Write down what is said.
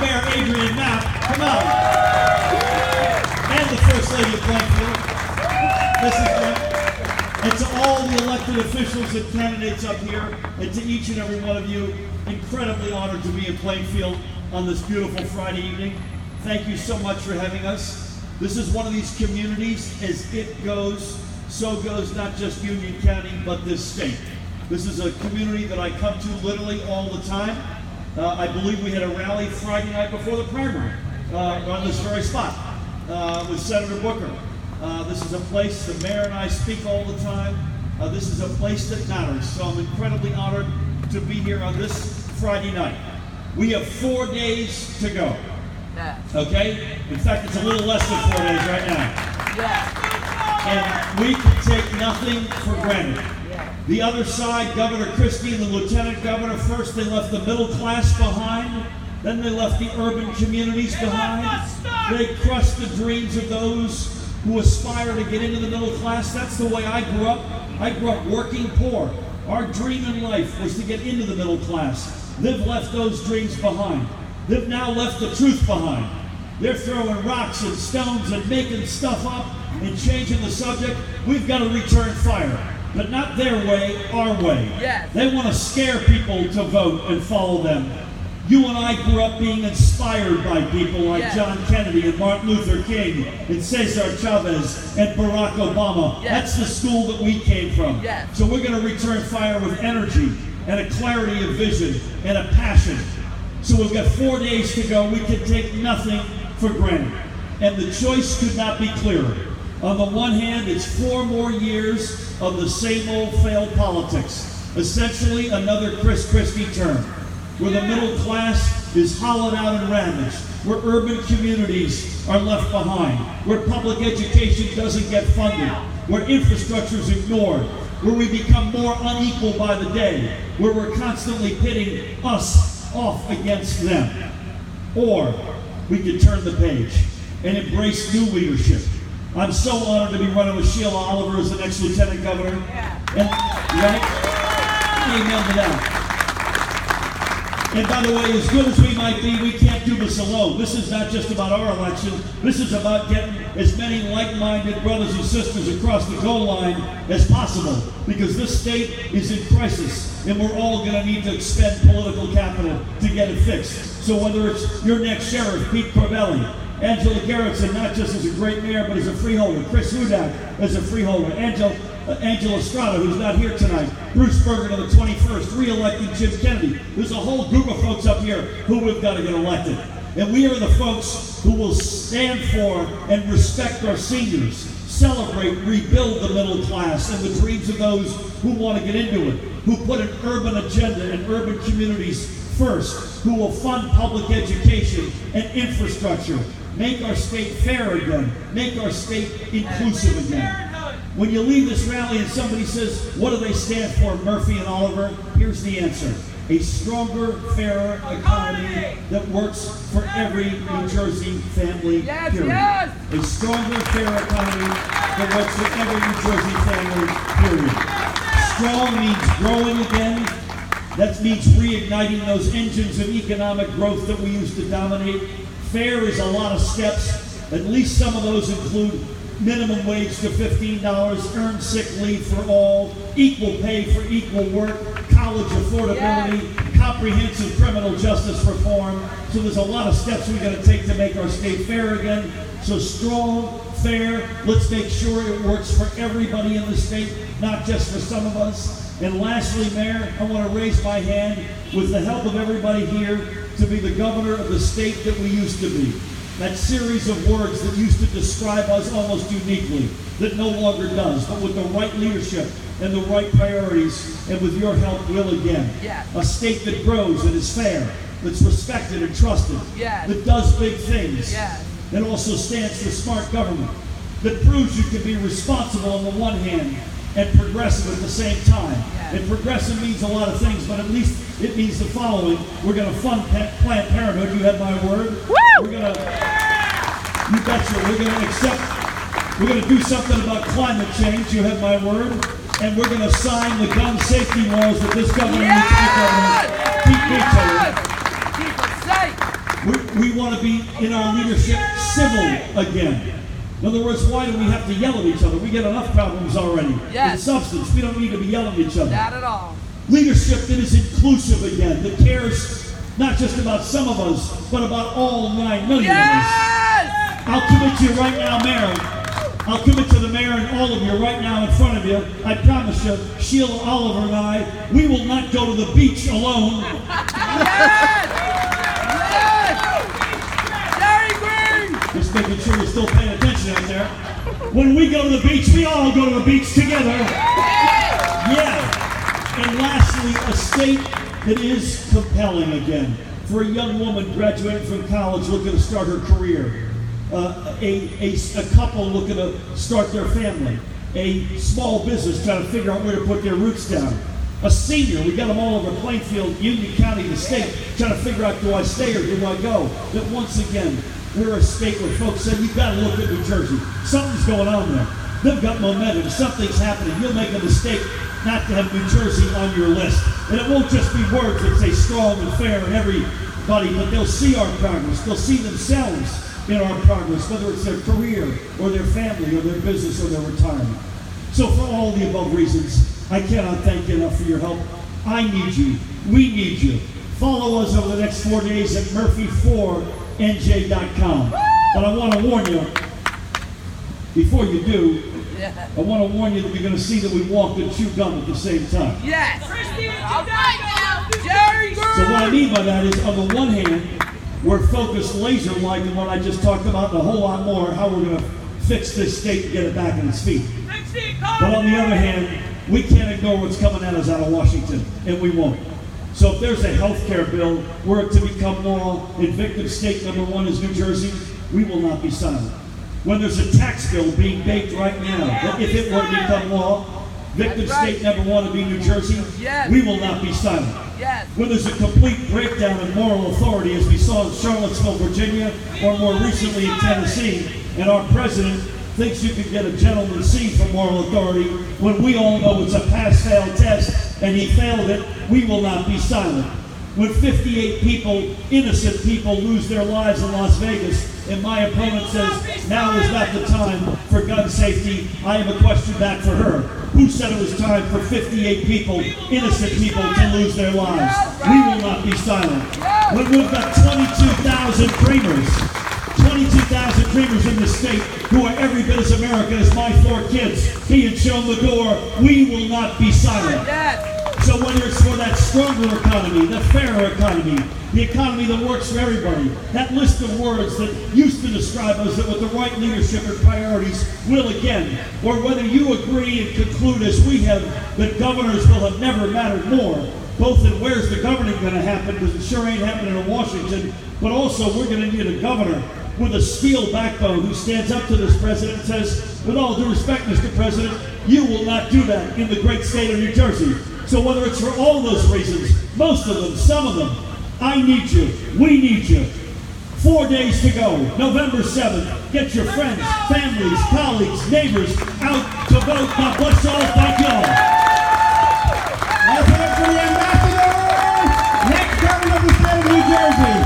Mayor Adrian Knapp. Come on. And the First Lady of Plainfield. This is great. And to all the elected officials and candidates up here, and to each and every one of you, incredibly honored to be in Plainfield on this beautiful Friday evening. Thank you so much for having us. This is one of these communities, as it goes, so goes not just Union County, but this state. This is a community that I come to literally all the time. I believe we had a rally Friday night before the primary on this very spot with Senator Booker. This is a place the mayor and I speak all the time. This is a place that matters. So I'm incredibly honored to be here on this Friday night. We have 4 days to go. Okay? In fact, it's a little less than 4 days right now. And we can take nothing for granted. The other side, Governor Christie and the Lieutenant Governor, first they left the middle class behind, then they left the urban communities behind. They crushed the dreams of those who aspire to get into the middle class. That's the way I grew up. I grew up working poor. Our dream in life was to get into the middle class. They've left those dreams behind. They've now left the truth behind. They're throwing rocks and stones and making stuff up and changing the subject. We've got to return fire. But not their way, our way. Yes. They want to scare people to vote and follow them. You and I grew up being inspired by people like John Kennedy and Martin Luther King and Cesar Chavez and Barack Obama. That's the school that we came from. So we're going to return fire with energy and a clarity of vision and a passion. So we've got 4 days to go. We can take nothing for granted. And the choice could not be clearer. On the one hand, it's 4 more years of the same old failed politics. Essentially, another Chris Christie term, where the middle class is hollowed out and ravaged, where urban communities are left behind, where public education doesn't get funded, where infrastructure is ignored, where we become more unequal by the day, where we're constantly pitting us off against them. Or we could turn the page and embrace new leadership. I'm so honored to be running with Sheila Oliver as the next Lieutenant Governor. And, right? Amen to that. And by the way, as good as we might be, we can't do this alone. This is not just about our election. This is about getting as many like-minded brothers and sisters across the goal line as possible, because this state is in crisis, and we're all going to need to expend political capital to get it fixed. So whether it's your next sheriff, Pete Corbelli, Angela Garrettson, not just as a great mayor, but as a freeholder, Chris Hudak as a freeholder, Angela Estrada, who's not here tonight, Bruce Berger to the 21st, re-electing Jim Kennedy. There's a whole group of folks up here who we've got to get elected. And we are the folks who will stand for and respect our seniors, celebrate, rebuild the middle class and the dreams of those who want to get into it, who put an urban agenda and urban communities first, who will fund public education and infrastructure, make our state fair again, make our state inclusive again. When you leave this rally and somebody says, what do they stand for, Murphy and Oliver? Here's the answer. A stronger, fairer economy that works for every New Jersey family, period. A stronger, fairer economy that works for every New Jersey family, period. Strong means growing again. That means reigniting those engines of economic growth that we used to dominate. Fair is a lot of steps. At least some of those include minimum wage to $15, earned sick leave for all, equal pay for equal work, college affordability, comprehensive criminal justice reform. So there's a lot of steps we got to take to make our state fair again. So strong, fair, let's make sure it works for everybody in the state, not just for some of us. And lastly, Mayor, I want to raise my hand with the help of everybody here to be the governor of the state that we used to be. That series of words that used to describe us almost uniquely, that no longer does, but with the right leadership and the right priorities, and with your help, will again. A state that grows and is fair, that's respected and trusted, that does big things, and also stands for smart government, that proves you can be responsible on the one hand and progressive at the same time. And progressive means a lot of things, but at least it means the following. We're going to fund Planned Parenthood. You have my word. Woo! We're going to, you betcha, we're going to accept, we're going to do something about climate change. You have my word. And we're going to sign the gun safety laws that this governor needs to take over. Keep it safe. We want to be in our leadership civil again. In other words, why do we have to yell at each other? We get enough problems already. Yes. In substance, we don't need to be yelling at each other. Not at all. Leadership that is inclusive again, that cares not just about some of us, but about all 9 million of us. I'll commit to you right now, Mayor. I'll commit to the mayor and all of you right now in front of you. I promise you, Sheila, Oliver, and I, we will not go to the beach alone. Just making sure you're still paying attention out there. When we go to the beach, we all go to the beach together. Yeah. And lastly, a state that is compelling again. For a young woman graduating from college looking to start her career. A couple looking to start their family. A small business trying to figure out where to put their roots down. A senior, we got them all over Plainfield, Union County, the state, trying to figure out, do I stay or do I go? That once again, we're a state where folks said, you've got to look at New Jersey. Something's going on there. They've got momentum. Something's happening. You'll make a mistake not to have New Jersey on your list. And it won't just be words that say strong and fair and everybody, but they'll see our progress. They'll see themselves in our progress, whether it's their career or their family or their business or their retirement. So for all the above reasons, I cannot thank you enough for your help. I need you. We need you. Follow us over the next 4 days at Murphy4NJ.com. But I want to warn you, before you do, I want to warn you that you're going to see that we walk and chew gum at the same time. Yes. All right now. Jerry. So what I mean by that is, on the one hand, we're focused laser-like on what I just talked about and a whole lot more, how we're going to fix this state and get it back on its feet. But on the other hand, we can't ignore what's coming at us out of Washington, and we won't. So if there's a health care bill, were it to become law, and victim state number 1 is New Jersey, we will not be silent. When there's a tax bill being baked right now, that if it were to become law, victim state number 1 would be New Jersey, we will not be silent. When there's a complete breakdown in moral authority, as we saw in Charlottesville, Virginia, or more recently in Tennessee, and our president thinks you can get a gentleman's C for moral authority, when we all know it's a pass-fail test, and he failed it, we will not be silent. When 58 people, innocent people, lose their lives in Las Vegas, and my opponent says, now is not the time for gun safety, I have a question back for her. Who said it was time for 58 people, innocent people, to lose their lives? We will not be silent. When we've got 22,000 dreamers, 22,000 dreamers in the state who are every bit as American as my 4 kids being shown the door, we will not be silent. So whether it's for that stronger economy, the fairer economy, the economy that works for everybody, that list of words that used to describe us that with the right leadership and priorities will again, or whether you agree and conclude as we have that governors will have never mattered more, both in where's the governing going to happen, because it sure ain't happening in Washington, but also we're going to need a governor with a steel backbone who stands up to this president and says, with all due respect, Mr. President, you will not do that in the great state of New Jersey. So whether it's for all those reasons, most of them, some of them, I need you, we need you. 4 days to go, November 7th. Get your friends, families, colleagues, neighbors out to vote. God bless y'all, thank y'all. Let's hear it for the ambassador, next governor of the state of New Jersey.